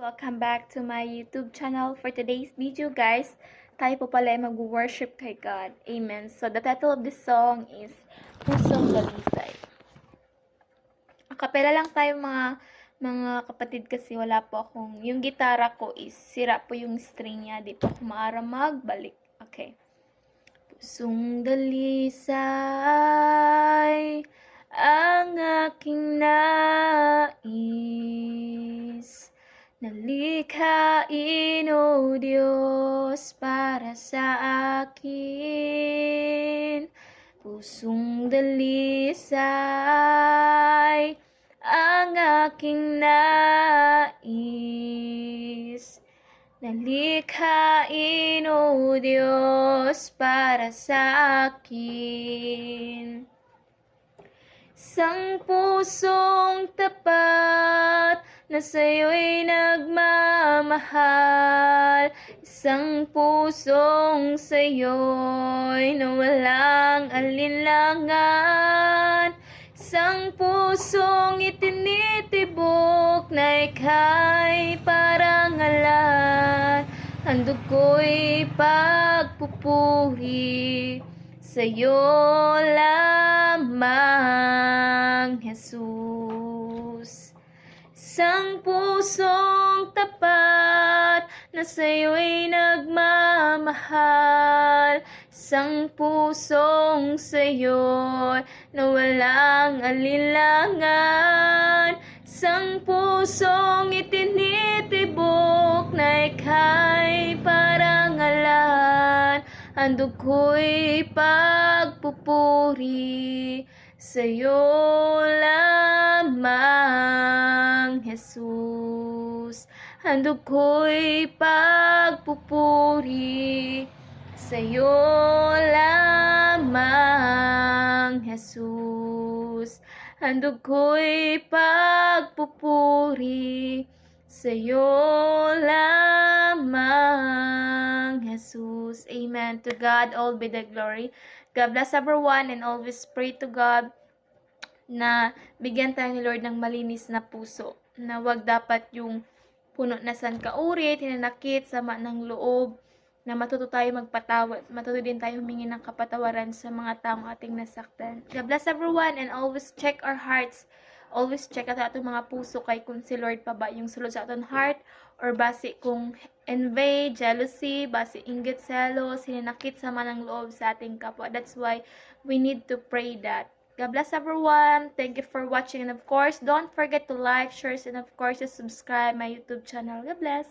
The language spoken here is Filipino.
Welcome back to my YouTube channel. For today's video, guys, tayo po pala ay mag-worship kay God. Amen. So, the title of this song is Pusong Dalisay. Akapela lang tayo mga kapatid kasi wala po akong, yung gitara ko is sira po yung string niya. Di po ako maaara magbalik. Okay. Pusong dalisay ang aking nais, nalikhain, O Diyos, para sa akin. Pusong dalisay ang aking nais, nalikhain, O Diyos, para sa akin. Isang pusong tapat na sa'yo'y nagmamahal, isang pusong sa'yo'y na walang alinlangan, isang pusong itinitibok na ika'y parangalan. Handog ko'y pagpupuri sa'yo lamang, Jesus. Isang pusong tapat na sa'yo'y nagmamahal, isang pusong sa'yo'y na walang alinlangan, isang pusong itinitibok na ika'y parangalan. Handog ko'y pagpupuri sa'yo lamang, Jesus. Handog ko'y pagpupuri sa'yo lamang, Jesus. Handog ko'y pagpupuri sa'yo lamang, Jesus. Amen. To God all be the glory. God bless everyone and always pray to God na bigyan tayo ni Lord ng malinis na puso. Na wag dapat yung puno na sangkaurit, hinanakit, sama ng loob. Na matuto tayo magpatawad. Matuto din tayo humingi ng kapatawaran sa mga taong ating nasaktan. God bless everyone and always check our hearts. Always check ato atong mga puso kay kung si Lord pa ba yung sulod sa aton heart or basi kung envy, jealousy, basi inggit, selos, hinanakit sa manang loob sa ating kapwa. That's why we need to pray that. God bless everyone. Thank you for watching, and of course, don't forget to like, share, and of course, to subscribe my YouTube channel. God bless.